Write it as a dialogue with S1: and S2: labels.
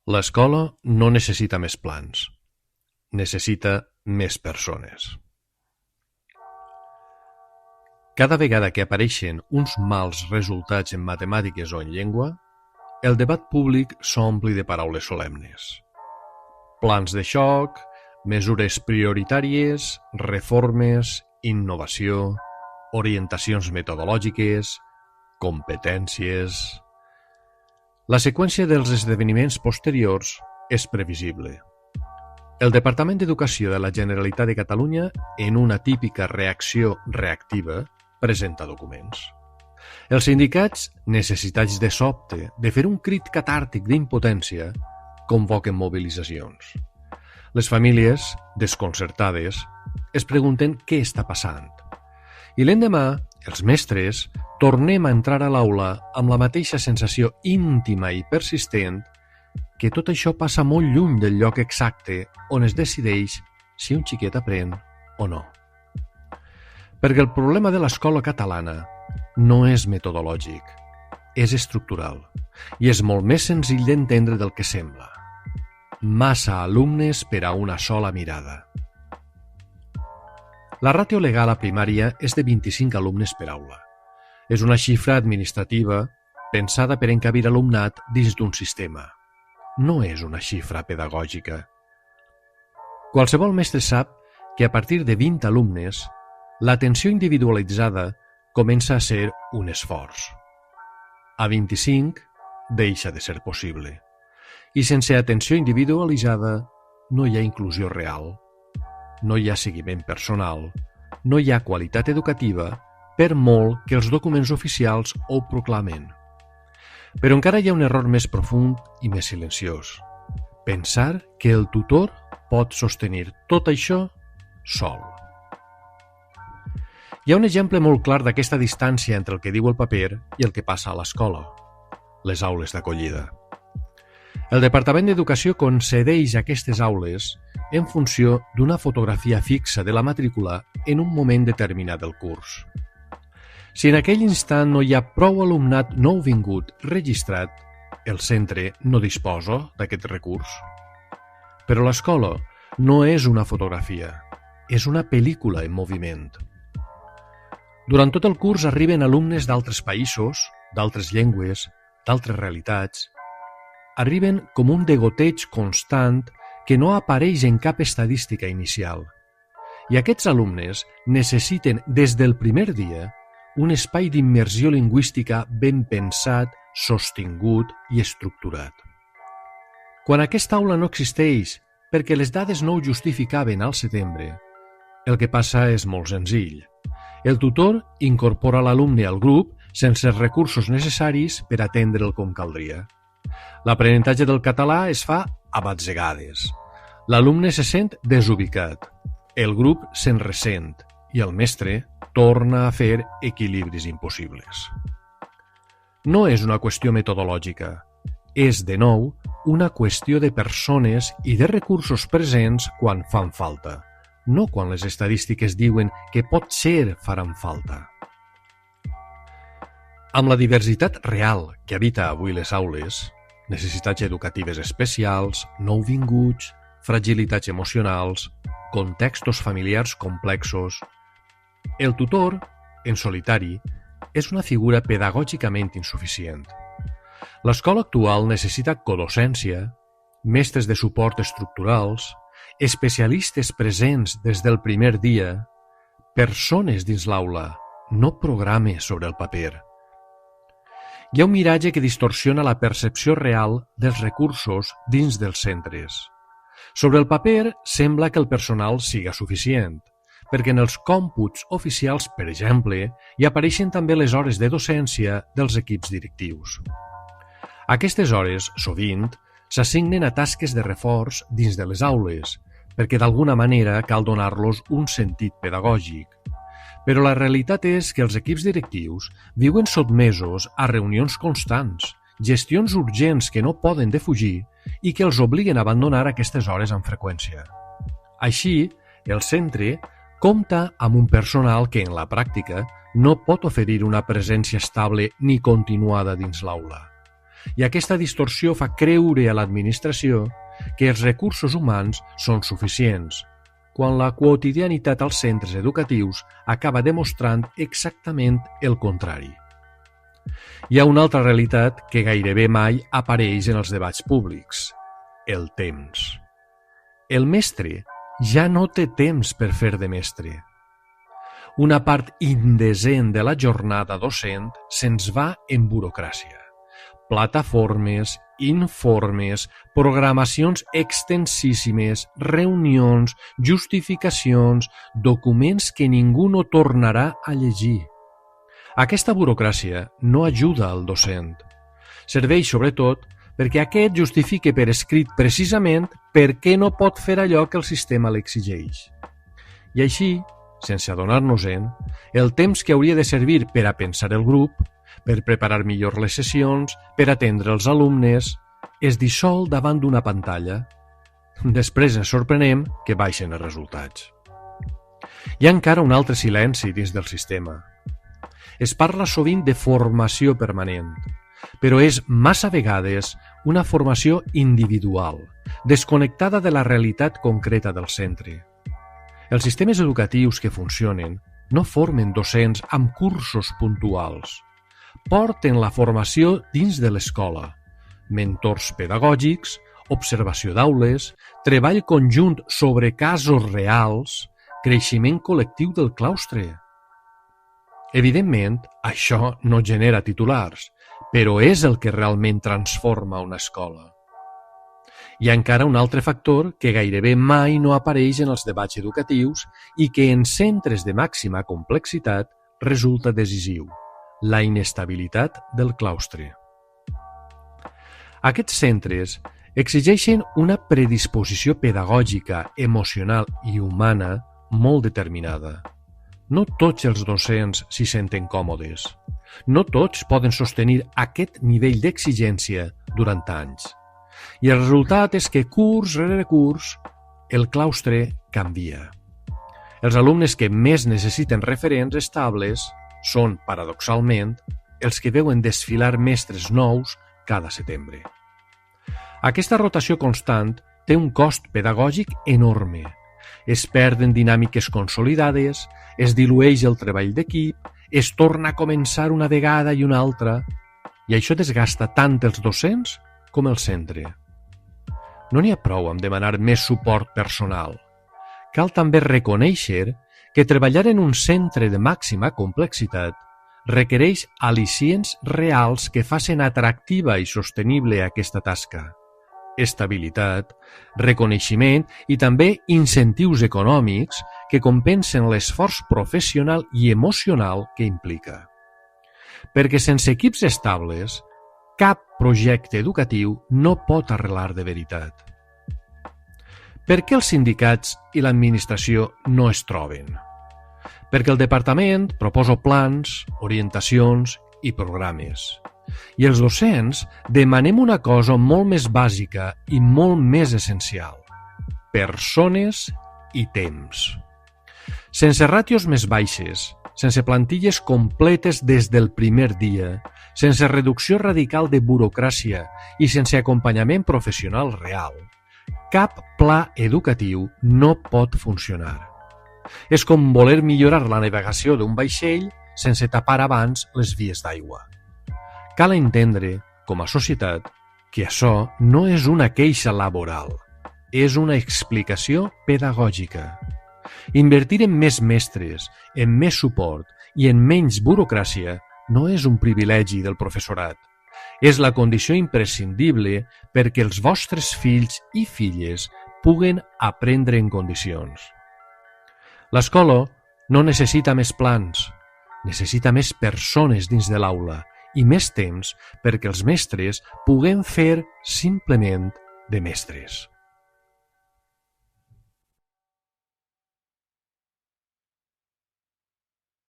S1: L'escola no necessita més plans, necessita més persones. Cada vegada que apareixen uns mals resultats en matemàtiques o en llengua, el debat públic s'ompli de paraules solemnes. Plans de xoc, mesures prioritàries, reformes, innovació, orientacions metodològiques, competències... La seqüència dels esdeveniments posteriors és previsible. El Departament d'Educació de la Generalitat de Catalunya, en una típica reacció reactiva, presenta documents. Els sindicats, necessitats de sobte de fer un crit catàrtic d'impotència, convoquen mobilitzacions. Les famílies, desconcertades, es pregunten què està passant. I l'endemà, els mestres, tornem a entrar a l'aula amb la mateixa sensació íntima i persistent que tot això passa molt lluny del lloc exacte on es decideix si un xiquet aprèn o no. Perquè el problema de l'escola catalana no és metodològic, és estructural i és molt més senzill d'entendre del que sembla. Massa alumnes per a una sola mirada. La ràtio legal a primària és de 25 alumnes per aula. És una xifra administrativa pensada per encabir alumnat dins d'un sistema. No és una xifra pedagògica. Qualsevol mestre sap que a partir de 20 alumnes, l'atenció individualitzada comença a ser un esforç. A 25 deixa de ser possible. I sense atenció individualitzada no hi ha inclusió real. No hi ha seguiment personal, no hi ha qualitat educativa, per molt que els documents oficials ho proclamen. Però encara hi ha un error més profund i més silenciós. Pensar que el tutor pot sostenir tot això sol. Hi ha un exemple molt clar d'aquesta distància entre el que diu el paper i el que passa a l'escola, les aules d'acollida. El Departament d'Educació concedeix aquestes aules en funció d'una fotografia fixa de la matrícula en un moment determinat del curs. Si en aquell instant no hi ha prou alumnat nouvingut registrat, el centre no disposa d'aquest recurs. Però l'escola no és una fotografia, és una pel·lícula en moviment. Durant tot el curs arriben alumnes d'altres països, d'altres llengües, d'altres realitats. Arriben com un degoteig constant que no apareix en cap estadística inicial. I aquests alumnes necessiten des del primer dia un espai d'immersió lingüística ben pensat, sostingut i estructurat. Quan aquesta aula no existeix perquè les dades no ho justificaven al setembre, el que passa és molt senzill. El tutor incorpora l'alumne al grup sense els recursos necessaris per atendre'l com caldria. L'aprenentatge del català es fa a batzegades. L'alumne se sent desubicat, el grup se'n ressent i el mestre torna a fer equilibris impossibles. No és una qüestió metodològica, és, de nou, una qüestió de persones i de recursos presents quan fan falta, no quan les estadístiques diuen que potser faran falta. Amb la diversitat real que habita avui les aules, necessitats educatives especials, nouvinguts, fragilitats emocionals, contextos familiars complexos. El tutor, en solitari, és una figura pedagògicament insuficient. L'escola actual necessita codocència, mestres de suport estructurals, especialistes presents des del primer dia, persones dins l'aula, no programes sobre el paper. Hi ha un miratge que distorsiona la percepció real dels recursos dins dels centres. Sobre el paper sembla que el personal siga suficient, perquè en els còmputs oficials, per exemple, hi apareixen també les hores de docència dels equips directius. Aquestes hores, sovint, s'assignen a tasques de reforç dins de les aules, perquè d'alguna manera cal donar-los un sentit pedagògic. Però la realitat és que els equips directius viuen sotmesos a reunions constants, gestions urgents que no poden defugir i que els obliguen a abandonar aquestes hores amb freqüència. Així, el centre compta amb un personal que en la pràctica no pot oferir una presència estable ni continuada dins l'aula. i aquesta distorsió fa creure a l'administració que els recursos humans són suficients, quan la quotidianitat als centres educatius acaba demostrant exactament el contrari. Hi ha una altra realitat que gairebé mai apareix en els debats públics: el temps. El mestre ja no té temps per fer de mestre. Una part indecent de la jornada docent se'ns va en burocràcia. Plataformes, informes, programacions extensíssimes, reunions, justificacions, documents que ningú no tornarà a llegir. Aquesta burocràcia no ajuda al docent. Serveix, sobretot, perquè aquest justifique per escrit precisament per què no pot fer allò que el sistema l'exigeix. I així, sense adonar-nos-en, el temps que hauria de servir per a pensar el grup, per preparar millor les sessions, per atendre els alumnes, es dissol davant d'una pantalla. Després ens sorprenem que baixen els resultats. Hi ha encara un altre silenci dins del sistema. Es parla sovint de formació permanent, però és massa vegades una formació individual, desconnectada de la realitat concreta del centre. Els sistemes educatius que funcionen no formen docents amb cursos puntuals. Porten la formació dins de l'escola, mentors pedagògics, observació d'aules, treball conjunt sobre casos reals, creixement col·lectiu del claustre. Evidentment, això no genera titulars, però és el que realment transforma una escola. Hi ha encara un altre factor que gairebé mai no apareix en els debats educatius i que en centres de màxima complexitat resulta decisiu: la inestabilitat del claustre. Aquests centres exigeixen una predisposició pedagògica, emocional i humana molt determinada. No tots els docents s'hi senten còmodes. No tots poden sostenir aquest nivell d'exigència durant anys. I el resultat és que curs rere curs el claustre canvia. Els alumnes que més necessiten referents estables són, paradoxalment, els que veuen desfilar mestres nous cada setembre. Aquesta rotació constant té un cost pedagògic enorme. Es perden dinàmiques consolidades, es dilueix el treball d'equip, es torna a començar una vegada i una altra, i això desgasta tant els docents com el centre. No n'hi ha prou amb demanar més suport personal. Cal també reconèixer que treballar en un centre de màxima complexitat requereix al·licients reals que facin atractiva i sostenible aquesta tasca. Estabilitat, reconeixement i també incentius econòmics que compensen l'esforç professional i emocional que implica. Perquè sense equips estables, cap projecte educatiu no pot arrelar de veritat. Per què els sindicats i l'administració no es troben? Perquè el departament proposa plans, orientacions i programes. I els docents demanem una cosa molt més bàsica i molt més essencial: persones i temps. Sense ràtios més baixes, sense plantilles completes des del primer dia, sense reducció radical de burocràcia i sense acompanyament professional real, cap pla educatiu no pot funcionar. És com voler millorar la navegació d'un vaixell sense tapar abans les vies d'aigua. Cal entendre, com a societat, que això no és una queixa laboral, és una explicació pedagògica. Invertir en més mestres, en més suport i en menys burocràcia no és un privilegi del professorat. És la condició imprescindible perquè els vostres fills i filles puguen aprendre en condicions. L'escola no necessita més plans, necessita més persones dins de l'aula i més temps perquè els mestres puguem fer simplement de mestres.